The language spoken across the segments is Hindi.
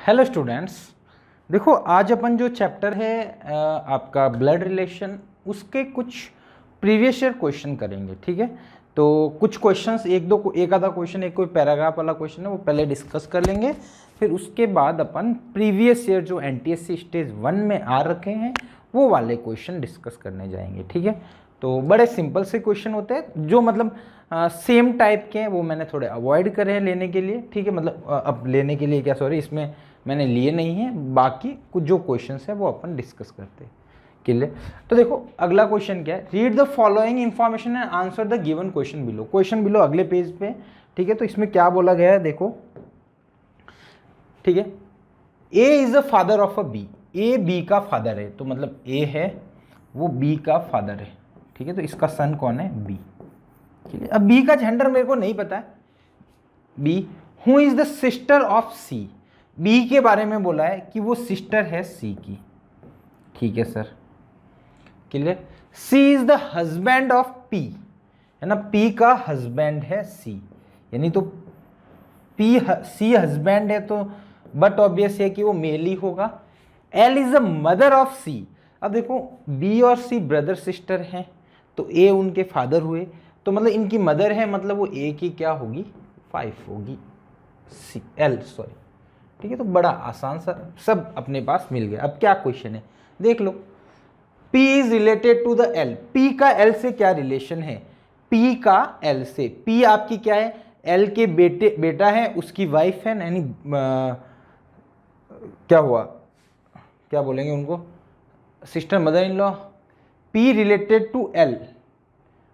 हेलो स्टूडेंट्स, देखो आज अपन जो चैप्टर है आपका ब्लड रिलेशन, उसके कुछ प्रीवियस ईयर क्वेश्चन करेंगे। ठीक है, तो कुछ क्वेश्चंस एक आधा क्वेश्चन, एक कोई पैराग्राफ वाला क्वेश्चन है वो पहले डिस्कस कर लेंगे। फिर उसके बाद अपन प्रीवियस ईयर जो एनटीएससी स्टेज 1 में आ रखे हैं वो वाले क्वेश्चन डिस्कस करने जाएंगे। ठीक है, तो बड़े सिंपल से क्वेश्चन होते हैं जो मतलब सेम टाइप के हैं, वो मैंने थोड़े अवॉइड करे हैं लेने के लिए। ठीक है, मतलब अब लेने के लिए क्या, सॉरी, इसमें मैंने लिए नहीं है। बाकी कुछ जो क्वेश्चंस है वो अपन डिस्कस करते हैं। क्लियर? तो देखो अगला क्वेश्चन क्या है, read the following information and answer the given question below. Question below अगले पेज पे। ठीक है, तो इसमें क्या बोला गया है देखो। ठीक है, A is the father of a B. A B का फादर है, तो मतलब ए है वो बी का फादर है। ठीक है, तो इसका सन कौन है? बी। ठीक है, अब बी का जेंडर मेरे को नहीं पता है। B who is the sister of C. B के बारे में बोला है कि वो सिस्टर है सी की। ठीक है sir, clear. C is the husband of P, है ना, पी का हस्बैंड है सी, यानी तो पी सी हस्बैंड है, तो बट ऑब्वियस है कि वो मेल ही होगा। L is the mother of C. अब देखो बी और सी ब्रदर सिस्टर हैं, तो ए उनके फादर हुए, तो मतलब इनकी मदर है, मतलब वो ए की क्या होगी? वाइफ होगी, सी एल सॉरी। ठीक है, तो बड़ा आसान सा सब अपने पास मिल गया। अब क्या क्वेश्चन है देख लो। P is related to the L। P का L से क्या रिलेशन है? P का L से, P आपकी क्या है? L के बेटा है, उसकी वाइफ है, यानी क्या हुआ, क्या बोलेंगे उनको, sister mother in law. P related to L,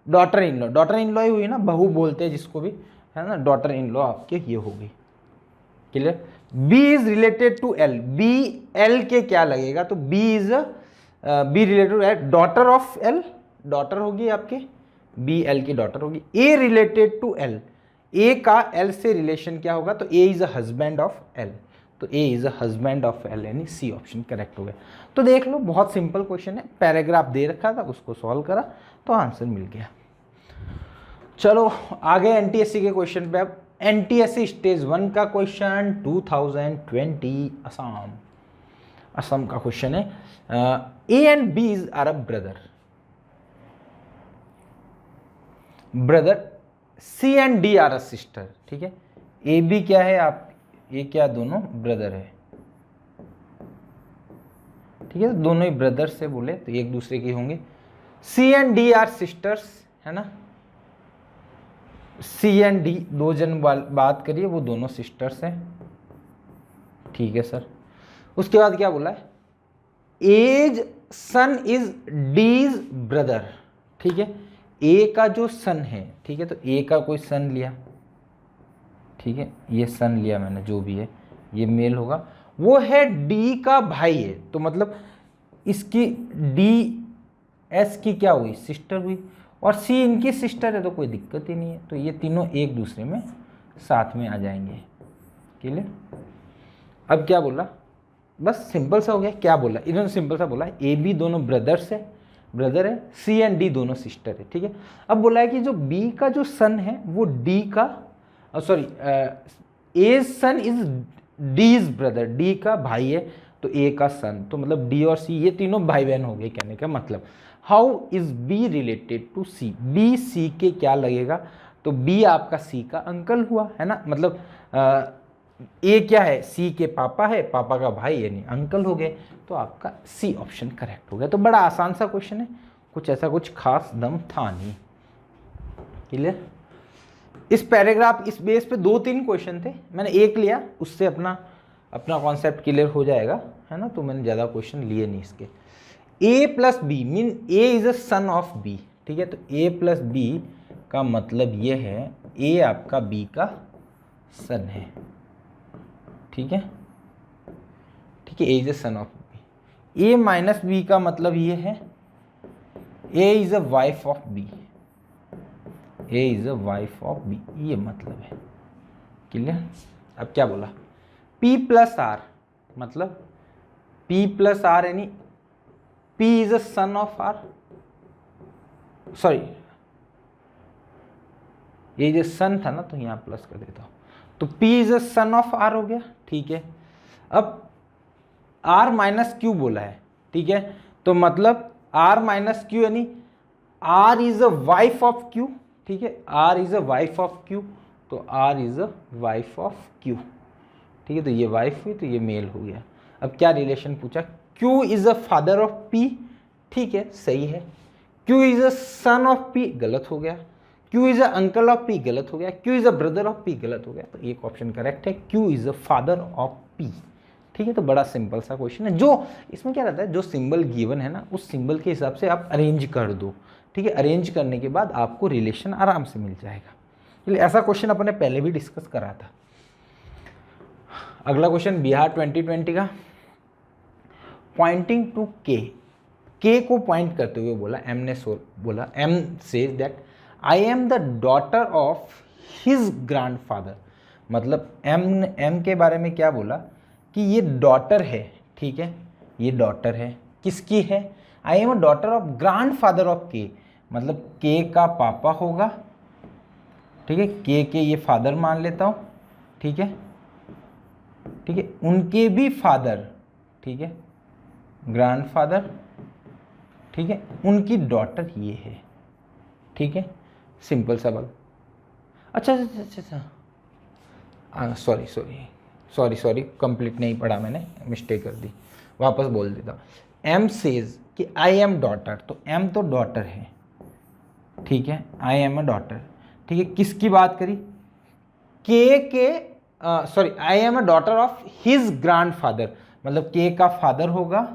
daughter in law. Daughter in law ही हुई ना, बहू बोलते हैं जिसको भी, है ना, डॉटर इन लॉ आपके ये हो गई। Clear? B is related to L. B L के क्या लगेगा? तो B is B related to daughter of L, daughter होगी आपके, बी एल की डॉटर होगी। A related to L, A का एल से रिलेशन क्या होगा? तो A is a husband of L, तो A is a husband of L, यानी सी ऑप्शन करेक्ट हो गया। तो देख लो बहुत सिंपल क्वेश्चन है, पैराग्राफ दे रखा था उसको सॉल्व करा तो आंसर मिल गया। चलो आगे एनटीएससी के क्वेश्चन पे। अब एनटीएससी स्टेज 1 का क्वेश्चन 2020 असम का क्वेश्चन है। A and B are a brother, C and D are a sister. ठीक है, ए बी क्या है, आप ये क्या, दोनों ब्रदर है। ठीक है, तो दोनों ही ब्रदर से बोले तो एक दूसरे के होंगे। सी एंड डी आर सिस्टर्स, है ना, सी एंड डी दो जन बात करिए, वो दोनों सिस्टर्स हैं। ठीक है सर, उसके बाद क्या बोला है? A's son is D's brother. ठीक है, ए का जो सन है, ठीक है, तो ए का कोई सन लिया, ठीक है, ये सन लिया मैंने, जो भी है ये मेल होगा, वो है डी का भाई है, तो मतलब इसकी डी एस की क्या हुई? सिस्टर हुई, और सी इनकी सिस्टर है, तो कोई दिक्कत ही नहीं है, तो ये तीनों एक दूसरे में साथ में आ जाएंगे। क्लियर? अब क्या बोला, बस सिंपल सा हो गया। क्या बोला इन्होंने? सिंपल सा बोला ए बी दोनों ब्रदर है, सी एंड डी दोनों सिस्टर है। ठीक है, अब बोला है कि जो बी का जो सन है वो डी का, sorry, A son is D's brother, D का भाई है, तो ए का सन, तो मतलब डी और सी ये तीनों भाई बहन हो गए, कहने का मतलब। How is B related to C, B C के क्या लगेगा? तो बी आपका सी का अंकल हुआ, है ना, मतलब ए क्या है? सी के पापा है, पापा का भाई यानी अंकल हो गए, तो आपका सी ऑप्शन करेक्ट हो गया। तो बड़ा आसान सा क्वेश्चन है, कुछ ऐसा कुछ खास दम था नहीं। क्लियर? इस पैराग्राफ, इस बेस पे 2-3 क्वेश्चन थे, मैंने एक लिया, उससे अपना कॉन्सेप्ट क्लियर हो जाएगा, है ना, तो मैंने ज़्यादा क्वेश्चन लिए नहीं इसके। A plus B mean A is a son of B. ठीक है, तो ए प्लस बी का मतलब ये है ए आपका बी का सन है। ठीक है, ठीक है, A is a son of B. A minus B का मतलब ये है A is a wife of B, A is a wife of B, ये मतलब है। क्लियर? अब क्या बोला? P प्लस आर, मतलब P प्लस आर यानी P is a son of R, sorry ये जो सन था ना, तो यहाँ प्लस कर देता हूँ, तो P is a son of R हो गया। ठीक है, अब r माइनस क्यू बोला है, ठीक है, तो मतलब r माइनस क्यू यानी r is a wife of q, ठीक है, r is a wife of q, तो r is a wife of q, ठीक है, तो ये वाइफ हुई तो ये मेल हो गया। अब क्या रिलेशन पूछा, q is a father of p, ठीक है सही है, q is a son of p गलत हो गया, q is a uncle of p गलत हो गया, q is a brother of p गलत हो गया, तो एक ऑप्शन करेक्ट है, q is a father of p, ठीक है। तो बड़ा सिंपल सा क्वेश्चन है, जो इसमें क्या रहता है, जो सिंबल गिवन है ना उस सिंबल के हिसाब से आप अरेंज कर दो, ठीक है, अरेंज करने के बाद आपको रिलेशन आराम से मिल जाएगा। इसलिए ऐसा क्वेश्चन अपने पहले भी डिस्कस करा था। अगला क्वेश्चन बिहार 2020 का, पॉइंटिंग टू के को पॉइंट करते हुए बोला, एम ने बोला, M says that I am the daughter of his grandfather, मतलब एम के बारे में क्या बोला कि ये डॉटर है, ठीक है, ये डॉटर है, किसकी है, I am a daughter of grandfather of के, मतलब के का पापा होगा, ठीक है, के ये फादर मान लेता हूँ, ठीक है, ठीक है, उनके भी फादर, ठीक है, ग्रैंडफादर, ठीक है, उनकी डॉटर ये है, ठीक है, सिंपल सा बात। अच्छा, सॉरी कंप्लीट नहीं पढ़ा मैंने, मिस्टेक कर दी, वापस बोल देता। एम सेज कि आई एम डॉटर, तो एम तो डॉटर है, ठीक है, आई एम अ डॉटर, ठीक है, किसकी बात करी, I am a daughter of his grandfather, मतलब के का फादर होगा,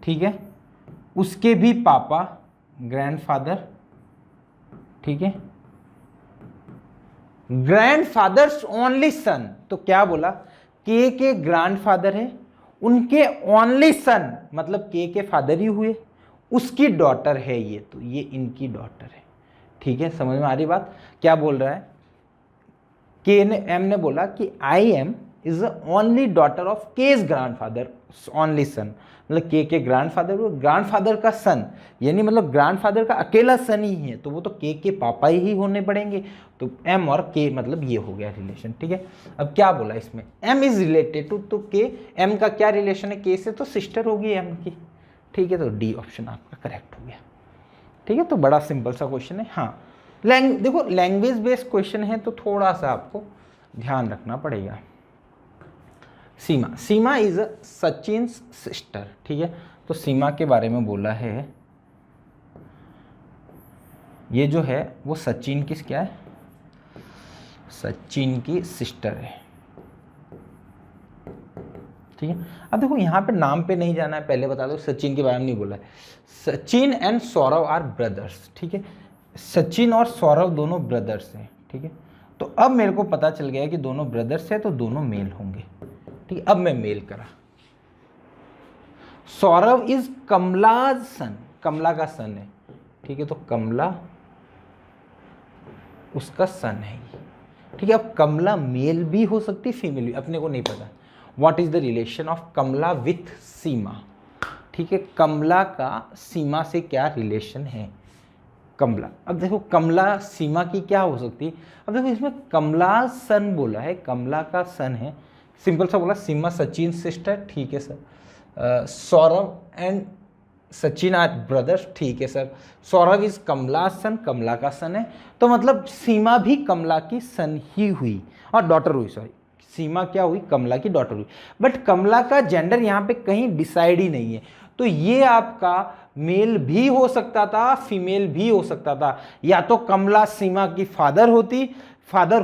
ठीक है, उसके भी पापा ग्रैंडफादर, ठीक है, ग्रैंडफादर्स ओनली सन, तो क्या बोला, के ग्रैंडफादर है, उनके ओनली सन मतलब के फादर ही हुए, उसकी डॉटर है ये, तो ये इनकी डॉटर है, ठीक है, समझ में आ रही बात। क्या बोल रहा है, एम ने बोला कि I am is the only daughter of K's grandfather only son, मतलब के ग्रैंडफादर, वो ग्रैंडफादर का सन, यानी मतलब ग्रैंडफादर का अकेला सन ही है, तो वो तो के पापा ही होने पड़ेंगे, तो एम और के मतलब ये हो गया रिलेशन, ठीक है। अब क्या बोला इसमें, एम इज रिलेटेड टू, तो के, एम का क्या रिलेशन है के से, तो सिस्टर होगी एम की, ठीक है, तो डी ऑप्शन आपका करेक्ट हो गया, ठीक है। तो बड़ा सिंपल सा क्वेश्चन है। हाँ, देखो लैंग्वेज बेस्ड क्वेश्चन है तो थोड़ा सा आपको ध्यान रखना पड़ेगा। सीमा इज सचिन सिस्टर, ठीक है, तो सीमा के बारे में बोला है, ये जो है वो सचिन की क्या है, सचिन की सिस्टर है, ठीक है। अब देखो यहाँ पे नाम पे नहीं जाना है, पहले बता दो सचिन के बारे में नहीं बोला है, Sachin and Sourav are brothers, ठीक है, सचिन और सौरव दोनों ब्रदर्स हैं, ठीक है, तो अब मेरे को पता चल गया कि दोनों ब्रदर्स हैं तो दोनों मेल होंगे, ठीक है। अब मैं मेल करा, सौरव इज कमलाज सन, कमला का सन है, ठीक है, तो कमला उसका सन है, ठीक है। अब कमला मेल भी हो सकती, फीमेल भी, अपने को नहीं पता। What is the relation of Kamala with Seema, ठीक है, कमला का सीमा से क्या रिलेशन है, कमला। अब देखो कमला सीमा की क्या हो सकती है, अब देखो इसमें कमला सन बोला है, कमला का सन है, सिंपल सा बोला, सीमा सचिन सिस्टर, ठीक है sir, Sourav and Sachin are brothers, ठीक है sir, Sourav is Kamla son, Kamla का सन है, तो मतलब सीमा भी कमला की सन ही हुई और डॉटर हुई, सॉरी, सीमा क्या हुई, कमला की डॉटर हुई, बट कमला का जेंडर यहाँ पे कहीं डिसाइड ही नहीं है, तो ये आपका मेल भी हो सकता था, फीमेल भी हो सकता था, या तो कमला सीमा की फादर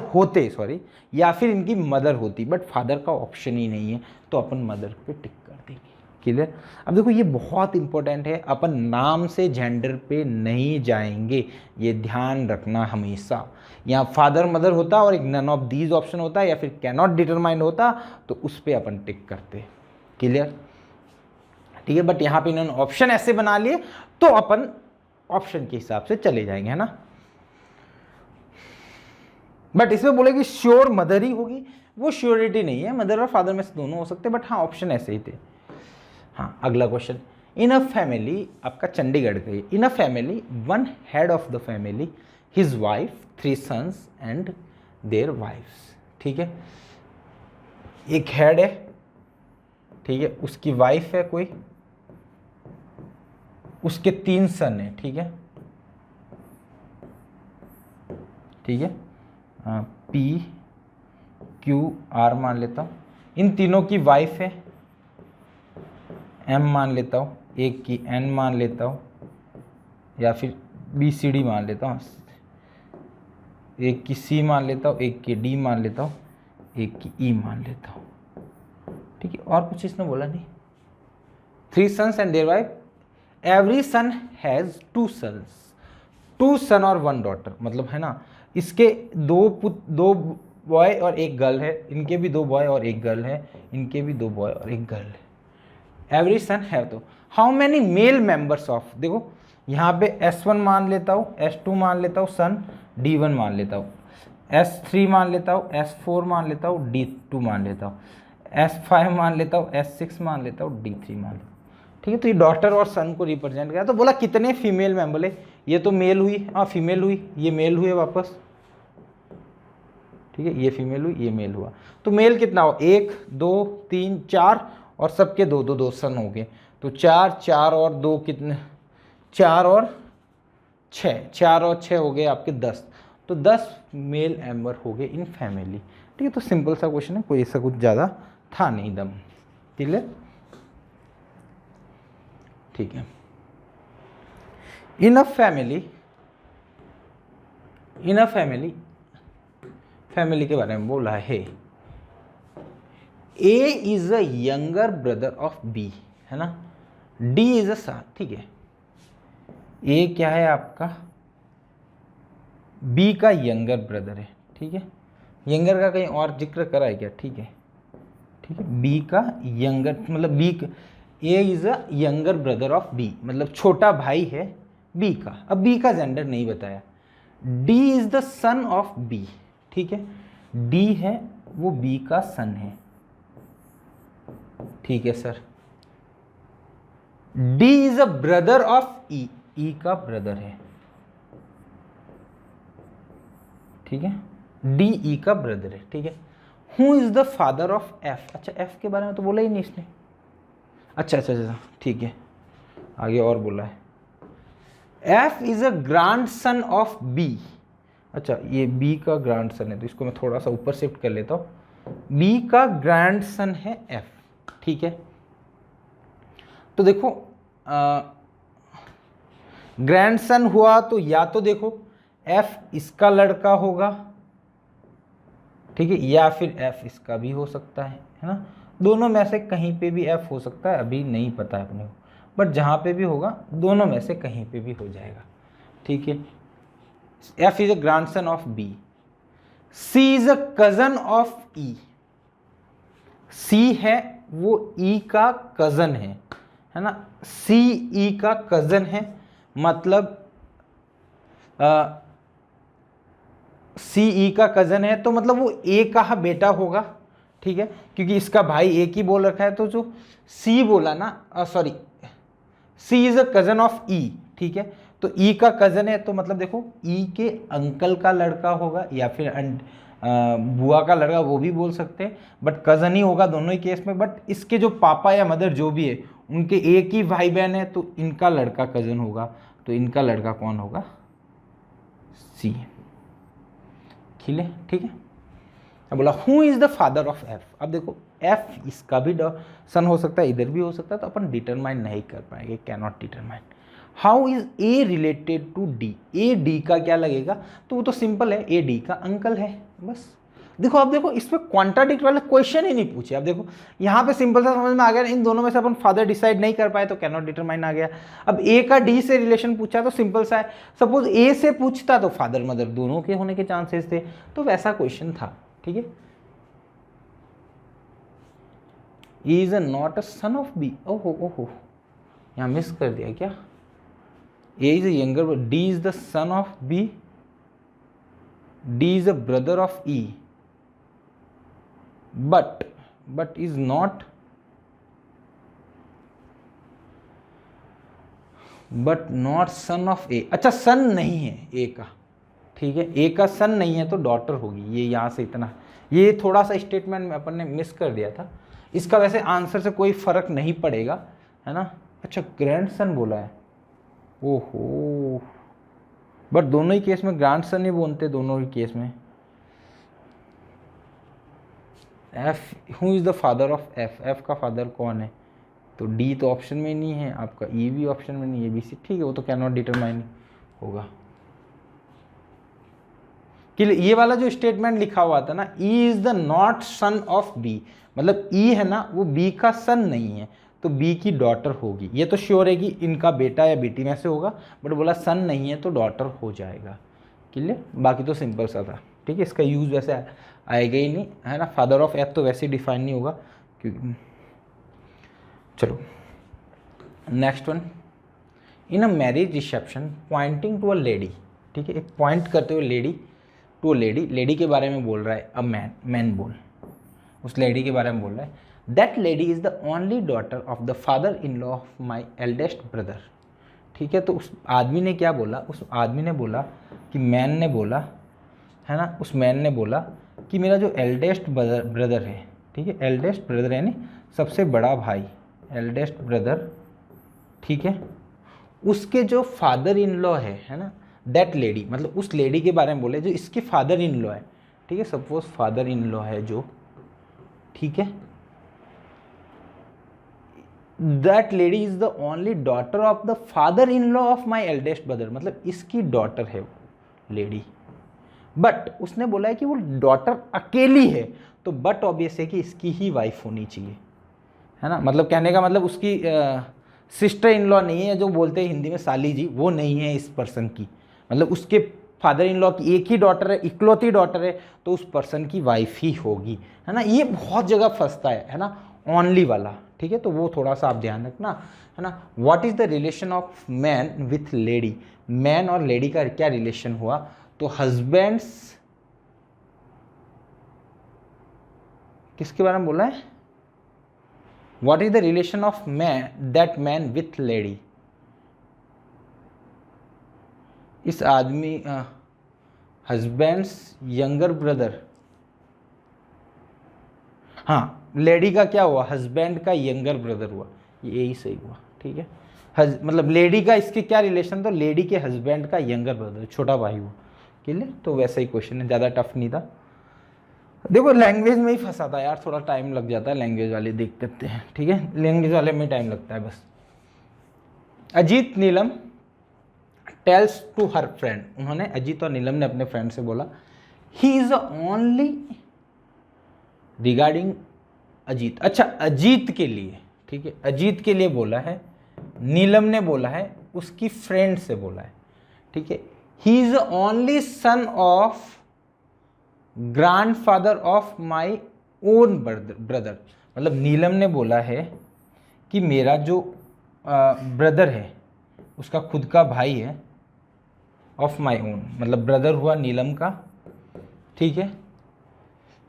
होते सॉरी, या फिर इनकी मदर होती, बट फादर का ऑप्शन ही नहीं है, तो अपन मदर पे टिक कर देंगे, क्लियर। अब देखो ये बहुत इंपॉर्टेंट है, अपन नाम से जेंडर पे नहीं जाएंगे, ये ध्यान रखना हमेशा। यहाँ फादर मदर होता और एक नन ऑफ दीज ऑप्शन होता या फिर कैन नॉट डिटरमाइन होता, तो उस पर अपन टिक करते, क्लियर, ठीक है। बट यहाँ पे इन्होंने ऑप्शन ऐसे बना लिए तो अपन ऑप्शन के हिसाब से चले जाएंगे, है ना। बट इसमें बोले कि श्योर मदर ही होगी, वो श्योरिटी नहीं है, मदर और फादर में से दोनों हो सकते, बट हाँ ऑप्शन ऐसे ही थे। हाँ, अगला क्वेश्चन, इन अ फैमिली, आपका चंडीगढ़ के, in a family one head of the family, his wife, 3 sons and their wifes, ठीक है, एक हेड है, ठीक है, उसकी वाइफ है कोई, उसके 3 सन है, ठीक है, ठीक है, पी क्यू आर मान लेता हूँ, इन तीनों की वाइफ है एम मान लेता हूँ, एक की एन मान लेता हूँ, या फिर बी सी डी मान लेता हूँ, एक की सी मान लेता हूँ, एक की डी मान लेता हूँ, एक की ई मान लेता हूँ, ठीक है। और कुछ इसने बोला नहीं। 3 sons and their wife, every son has 2 sons, 2 son और 1 daughter, मतलब है ना, इसके 2 बॉय और 1 गर्ल है, इनके भी 2 बॉय और 1 गर्ल है, इनके भी 2 बॉय और 1 गर्ल है। एवरी सन है, तो how many male members of, देखो यहाँ पे S1 मान लेता हूँ, S2 मान लेता हूँ, सन D1 मान लेता हूँ, S3 मान लेता हूँ, S4 मान लेता हूँ, D2 मान लेता हूँ, S5 मान लेता हूँ, S6 मान लेता हूँ, D3 मान लेता हूँ, ठीक है। तो ये डॉटर और सन को रिप्रेजेंट किया। तो बोला कितने फीमेल मेंबर है, ये तो मेल हुई, हाँ फीमेल हुई, ये मेल हुए वापस, ठीक है, ये फीमेल हुई, ये मेल हुआ, तो मेल कितना हो, 1 2 3 4 और सबके 2 सन हो गए, तो 4 और 2 कितने, 4 और 6 हो गए आपके 10, तो 10 मेल मेंबर हो गए इन फैमिली, ठीक है। तो सिंपल सा क्वेश्चन है, कोई ऐसा कुछ ज़्यादा था नहीं दम, क्लियर, ठीक है। इन अ फैमिली के बारे में बोला है, A is a younger brother of B, है ना, डी इज अ सन, ठीक है, ए क्या है आपका, बी का यंगर ब्रदर है, ठीक है, यंगर का कहीं और जिक्र करा है क्या, ठीक है, ठीक है, बी का यंगर मतलब B, A is a younger brother of B, मतलब छोटा भाई है बी का, अब बी का जेंडर नहीं बताया, D is the son of B, ठीक है, डी है वो बी का सन है, ठीक है sir, D is a brother of E, E का ब्रदर है, ठीक है, डी ई का ब्रदर है, ठीक है। Who is the father of F, अच्छा एफ के बारे में तो बोला ही नहीं इसने, अच्छा, ठीक है, आगे और बोला है, F is a grand son of B, अच्छा ये बी का ग्रैंड सन है, तो इसको मैं थोड़ा सा ऊपर शिफ्ट कर लेता हूँ, बी का ग्रैंड सन है एफ, ठीक है। तो देखो ग्रैंड सन हुआ तो या तो देखो एफ इसका लड़का होगा, ठीक है, या फिर एफ इसका भी हो सकता है ना, दोनों में से कहीं पे भी एफ हो सकता है, अभी नहीं पता है अपने को, बट जहाँ पे भी होगा दोनों में से कहीं पे भी हो जाएगा, ठीक है। F is a grandson of B, C is a cousin of E, C है वो ई का कजन है ना, सी ई का कजन है, मतलब सी ई का कजन है, तो मतलब वो ए का बेटा होगा, ठीक है, क्योंकि इसका भाई एक ही बोल रखा है, तो जो सी बोला ना, sorry C is a cousin of E, ठीक है, तो ई का कजन है, तो मतलब देखो ई के अंकल का लड़का होगा या फिर बुआ का लड़का, वो भी बोल सकते हैं, बट कजन ही होगा दोनों ही केस में, बट इसके जो पापा या मदर जो भी है उनके एक ही भाई बहन है, तो इनका लड़का कजन होगा, तो इनका लड़का कौन होगा, सी, खिले, ठीक है। अब बोला who is the father of F, अब देखो एफ इसका भी सन हो सकता है, इधर भी हो सकता है, तो अपन डिटरमाइन नहीं कर पाएंगे, can not determine. How is A related to D, A D का क्या लगेगा, तो वो तो सिंपल है, ए डी का अंकल है, बस। देखो अब देखो इसमें कॉन्ट्राडिक्ट वाला क्वेश्चन ही नहीं पूछे, अब देखो यहाँ पे सिंपल सा समझ में आ गया, इन दोनों में से अपन फादर डिसाइड नहीं कर पाए तो कैन नॉट डिटरमाइन आ गया। अब ए का डी से रिलेशन पूछा तो सिंपल सा है, सपोज ए से पूछता तो फादर मदर दोनों के होने के चांसेस थे, तो वैसा क्वेश्चन था, ठीक है। E is not a son of B, ओहो यहाँ मिस कर दिया क्या, A is a younger brother, D is the son of B, D is a brother of E, but is not, son of A, अच्छा सन नहीं है A का, ठीक है, A का सन नहीं है तो डॉटर होगी, ये यहाँ से इतना, ये थोड़ा सा स्टेटमेंट में अपन ने मिस कर दिया था, इसका वैसे आंसर से कोई फर्क नहीं पड़ेगा, है ना। अच्छा ग्रैंडसन बोला है, ओहो, बट दोनों ही केस में ग्रैंडसन ही बोलते, दोनों ही केस में। F, who is the father of F, F का फादर कौन है, तो डी तो ऑप्शन में नहीं है आपका, ई भी ऑप्शन में नहीं है, बी सी ठीक है, वो तो कैन नॉट डिटरमाइन होगा। कि ये वाला जो स्टेटमेंट लिखा हुआ था ना, E is the not son of B, मतलब ई है ना वो बी का सन नहीं है, तो बी की डॉटर होगी। ये तो श्योर है कि इनका बेटा या बेटी में से होगा, बट बोला सन नहीं है तो डॉटर हो जाएगा। क्लियर, बाकी तो सिंपल सा था। ठीक है, इसका यूज वैसे आएगा ही नहीं, है ना। फादर ऑफ एफ तो वैसे डिफाइन नहीं होगा क्योंकि, चलो next one, in a marriage reception pointing to a lady. ठीक है, एक पॉइंट करते हुए lady to a lady, lady के बारे में बोल रहा है, अ मैन, मैन बोल, उस लेडी के बारे में बोल रहा है। That lady is the only daughter of the father in law of my eldest brother. ठीक है, तो उस आदमी ने क्या बोला, उस आदमी ने बोला कि मैन ने बोला, है ना, उस मैन ने बोला कि मेरा जो एल्डेस्ट ब्रदर है, ठीक है, एल्डेस्ट ब्रदर यानी सबसे बड़ा भाई, एल्डेस्ट ब्रदर, ठीक है, उसके जो फादर इन लॉ है ना, दैट लेडी, मतलब उस लेडी के बारे में बोले जो इसके फादर इन लॉ है। ठीक है, सपोज फादर इन लॉ है जो, ठीक है, that lady is the only daughter of the father in law of my eldest brother, मतलब इसकी डॉटर है वो लेडी, बट उसने बोला है कि वो डॉटर अकेली है, तो बट ऑब्वियस है कि इसकी ही वाइफ होनी चाहिए, है ना। मतलब कहने का मतलब उसकी सिस्टर इन लॉ नहीं है, जो बोलते हैं हिंदी में साली जी, वो नहीं है इस पर्सन की, मतलब उसके फादर इन लॉ की एक ही डॉटर है, इकलौती डॉटर है, तो उस पर्सन की वाइफ ही होगी, है ना। ये बहुत जगह फंसता है ना, ओनली वाला। ठीक है, तो वो थोड़ा सा आप ध्यान रखना, है ना। What is the relation of man with lady, man और लेडी का क्या रिलेशन हुआ, तो हस्बैंड्स, किसके बारे में बोला है, what is the relation of man, that man with lady, इस आदमी, हस्बैंड्स यंगर ब्रदर, हाँ, लेडी का क्या हुआ, हस्बैंड का यंगर ब्रदर हुआ, यही सही हुआ। ठीक है, मतलब लेडी का इसके क्या रिलेशन, तो लेडी के हस्बैंड का यंगर ब्रदर, छोटा भाई हुआ। क्लियर, तो वैसा ही क्वेश्चन है, ज़्यादा टफ नहीं था। देखो लैंग्वेज में ही फंसा था यार, थोड़ा टाइम लग जाता है लैंग्वेज वाले, देख करते हैं। ठीक है, लैंग्वेज वाले में टाइम लगता है बस। अजीत नीलम टेल्स टू हर फ्रेंड, उन्होंने, अजीत और नीलम ने अपने फ्रेंड से बोला, he is only regarding Ajit. अच्छा, अजीत के लिए, ठीक है, अजीत के लिए बोला है, नीलम ने बोला है, उसकी फ्रेंड से बोला है। ठीक है, he is only son of grandfather of my own brother, मतलब नीलम ने बोला है कि मेरा जो ब्रदर है, उसका खुद का भाई है, ऑफ माई ओन, मतलब ब्रदर हुआ नीलम का। ठीक है,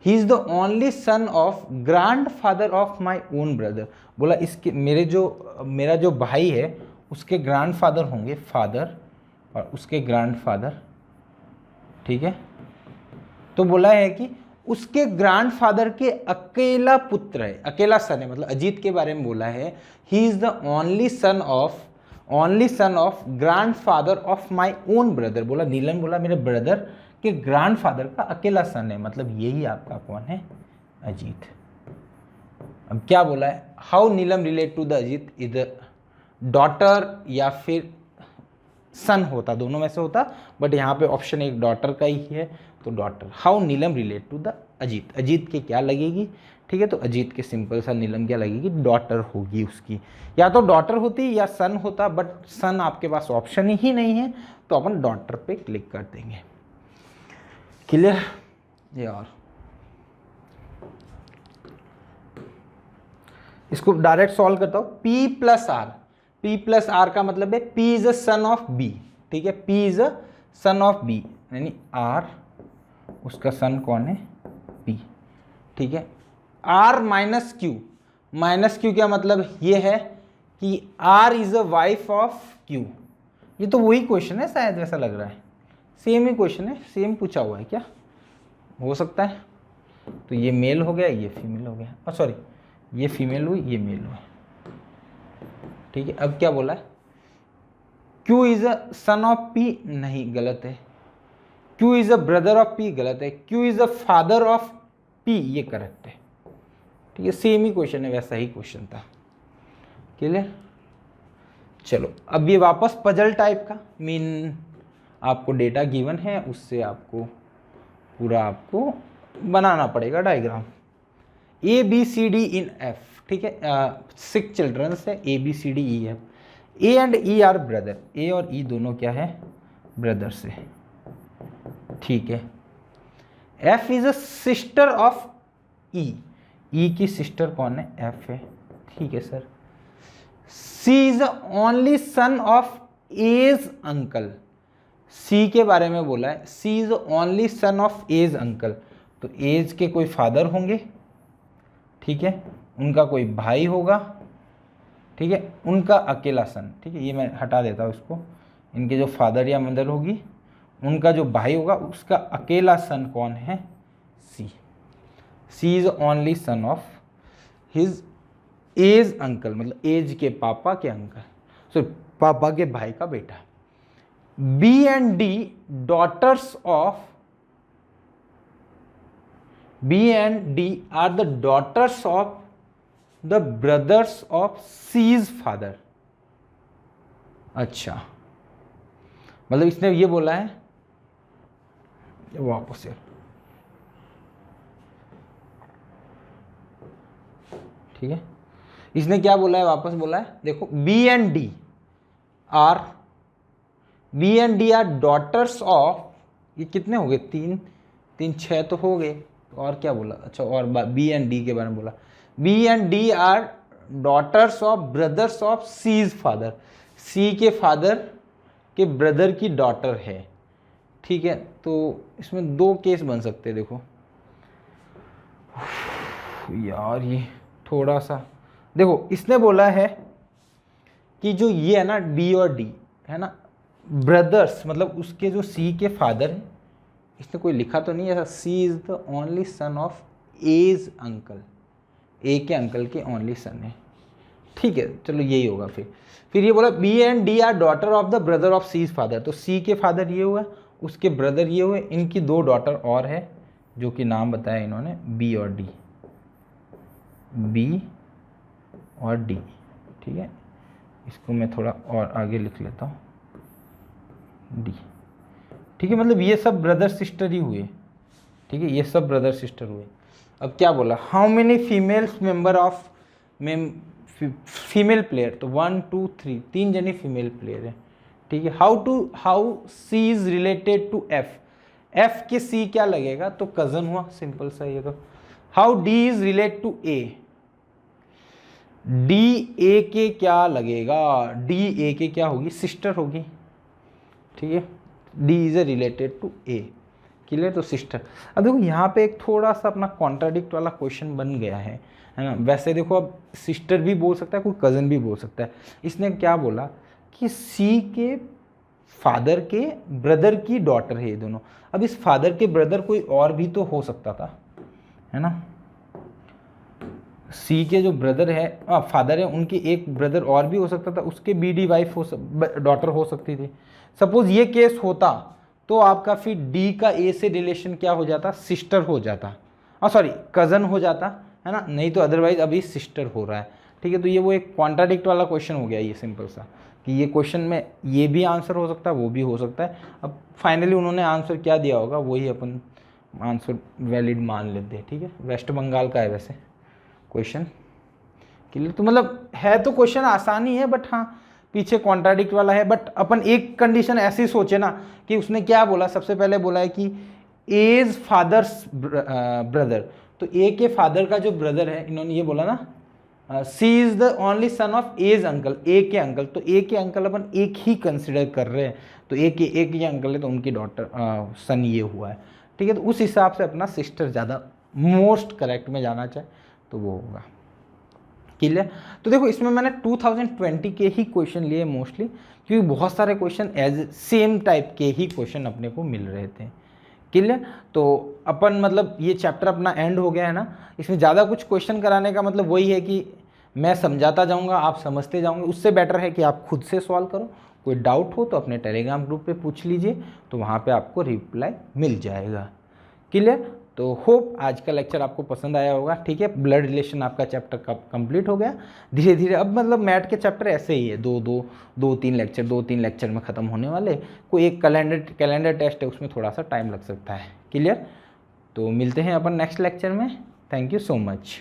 he is the only son of grand father of my own brother, बोला इसके मेरा जो भाई है उसके ग्रैंड फादर होंगे, फादर और उसके ग्रैंड फादर। ठीक है, तो बोला है कि उसके ग्रैंड फादर के अकेला पुत्र है, अकेला सन है, मतलब अजीत के बारे में बोला है, he is the only son of grand father of my own brother, बोला नीलम, बोला मेरे ब्रदर के ग्रैंड फादर का अकेला सन है, मतलब यही आपका कौन है, अजीत। अब क्या बोला है, how Neelam relate to the Ajit, इधर डॉटर या फिर सन होता, दोनों में से होता, बट यहाँ पे ऑप्शन एक डॉटर का ही है, तो daughter. How Neelam relate to the Ajit, Ajit के क्या लगेगी, ठीक है, तो अजीत के सिंपल सा नीलम क्या लगेगी, डॉटर होगी उसकी, या तो डॉटर होती या सन होता, बट सन आपके पास ऑप्शन ही नहीं है, तो अपन डॉटर पे क्लिक कर देंगे। क्लियर यार, इसको डायरेक्ट सॉल्व करता हूं, P प्लस आर का मतलब है P is a son of B। ठीक है, P is a son of B, यानी R उसका सन कौन है, P। ठीक है, R माइनस Q क्या मतलब ये है कि R is a wife of Q। ये तो वही क्वेश्चन है शायद, वैसा लग रहा है, सेम ही क्वेश्चन है, सेम पूछा हुआ है, क्या हो सकता है, तो ये मेल हो गया, ये फीमेल हो गया, सॉरी ये फीमेल हुई, ये मेल हुआ। ठीक है, अब क्या बोला है, Q is a son of P, नहीं गलत है। Q is a brother of P, गलत है। Q is a father of P, ये करेक्ट है। ठीक है, सेम ही क्वेश्चन है, वैसा ही क्वेश्चन था। क्लियर? चलो अब ये वापस पजल टाइप का, मीन आपको डेटा गिवन है, उससे आपको पूरा आपको बनाना पड़ेगा diagram. A B C D in F, ठीक है, 6 चिल्ड्रंस है, A B C D E F. A and E are brother, A और ई दोनों क्या है, ब्रदर्स है। ठीक है, F is a sister of E, E की सिस्टर कौन है, एफ है। ठीक है sir. C is only son of A's uncle, C के बारे में बोला है, C is only son of A's uncle, तो एज के कोई फादर होंगे, ठीक है, उनका कोई भाई होगा, ठीक है, उनका अकेला सन, ठीक है, ये मैं हटा देता हूँ इसको, इनके जो फादर या मदर होगी, उनका जो भाई होगा, उसका अकेला सन कौन है, C. C is only son of his A's uncle, मतलब एज के पापा के अंकल, सो पापा के भाई का बेटा। B and D daughters of, B and D are the daughters of the brothers of C's father. अच्छा, मतलब इसने ये बोला है, वापस से, ठीक है, इसने क्या बोला है, वापस बोला है, देखो B and D are, B and D are daughters of, ये कितने हो गए, 3 3 6 तो हो गए, और क्या बोला, अच्छा और बी एंड डी के बारे में बोला, B and D are daughters of brothers of C's father, C के फादर के ब्रदर की डॉटर है। ठीक है, तो इसमें 2 केस बन सकते हैं, देखो यार ये थोड़ा सा, देखो इसने बोला है कि जो ये है ना डी और डी है ना ब्रदर्स, मतलब उसके जो सी के फादर हैं, इसने कोई लिखा तो नहीं ऐसा, C is the only son of A's uncle, A के अंकल के ओनली सन है। ठीक है, चलो यही होगा। फिर ये बोला B and D are daughter of the brother of C's father, तो सी के फादर ये हुआ, उसके ब्रदर ये हुए, इनकी 2 डॉटर और है जो कि नाम बताया इन्होंने, बी और डी, बी और डी। ठीक है, इसको मैं थोड़ा और आगे लिख लेता हूँ, डी। ठीक है, मतलब ये सब ब्रदर सिस्टर ही हुए। ठीक है, ये सब ब्रदर सिस्टर हुए। अब क्या बोला, how many females member of female player, तो 1 2 3, 3 जनी फीमेल प्लेयर है। ठीक है, how C is related to F, F के सी क्या लगेगा, तो कजन हुआ, सिंपल सा ये तो। How D is relate to A, D A के क्या लगेगा, डी ए के क्या होगी, सिस्टर होगी। ठीक है, D is A related to A, clear, तो सिस्टर। अब देखो यहाँ पे एक थोड़ा सा अपना कॉन्ट्राडिक्ट वाला क्वेश्चन बन गया है ना। वैसे देखो अब सिस्टर भी बोल सकता है, कोई कज़न भी बोल सकता है। इसने क्या बोला कि सी के फादर के ब्रदर की डॉटर है ये दोनों। अब इस फादर के ब्रदर कोई और भी तो हो सकता था, है ना। सी के जो ब्रदर है, फादर है, उनके एक ब्रदर और भी हो सकता था, उसके बीडी वाइफ हो, डॉटर हो सकती थी। सपोज ये केस होता तो आपका फिर डी का ए से रिलेशन क्या हो जाता, सिस्टर हो जाता, सॉरी कज़न हो जाता, है ना। नहीं तो अदरवाइज अभी सिस्टर हो रहा है। ठीक है, तो ये वो एक कॉन्ट्राडिक्ट वाला क्वेश्चन हो गया ये, सिंपल सा, कि ये क्वेश्चन में ये भी आंसर हो सकता है, वो भी हो सकता है। अब फाइनली उन्होंने आंसर क्या दिया होगा वही अपन आंसर वैलिड मान लेते हैं। ठीक है, वेस्ट बंगाल का है वैसे क्वेश्चन, क्लियर। तो मतलब है तो क्वेश्चन आसान ही है, बट हाँ पीछे कॉन्ट्राडिक्ट वाला है। बट अपन एक कंडीशन ऐसी सोचे ना कि उसने क्या बोला, सबसे पहले बोला है कि एज फादर्स ब्रदर, तो ए के फादर का जो ब्रदर है, इन्होंने ये बोला ना C is the only son of A's uncle, A के अंकल, तो ए के अंकल अपन एक ही कंसिडर कर रहे हैं, तो ए के एक ही अंकल है, तो उनकी डॉटर सन ये हुआ है। ठीक है, तो उस हिसाब से अपना सिस्टर ज़्यादा मोस्ट करेक्ट में जाना चाहे तो वो होगा, क्लियर। तो देखो इसमें मैंने 2020 के ही क्वेश्चन लिए मोस्टली, क्योंकि बहुत सारे क्वेश्चन एज सेम टाइप के ही क्वेश्चन अपने को मिल रहे थे, क्लियर। तो अपन मतलब ये चैप्टर अपना एंड हो गया है ना। इसमें ज़्यादा कुछ क्वेश्चन कराने का मतलब वही है कि मैं समझाता जाऊंगा, आप समझते जाओगे। उससे बेटर है कि आप खुद से सॉल्व करो। कोई डाउट हो तो अपने टेलीग्राम ग्रुप पे पूछ लीजिए, तो वहाँ पे आपको रिप्लाई मिल जाएगा। क्लियर। तो होप आज का लेक्चर आपको पसंद आया होगा। ठीक है, ब्लड रिलेशन आपका चैप्टर कब कंप्लीट हो गया। धीरे धीरे अब मतलब मैथ के चैप्टर ऐसे ही है, दो तीन लेक्चर में ख़त्म होने वाले। कोई एक कैलेंडर टेस्ट है, उसमें थोड़ा सा टाइम लग सकता है। क्लियर। तो मिलते हैं अपन नेक्स्ट लेक्चर में। Thank you so much.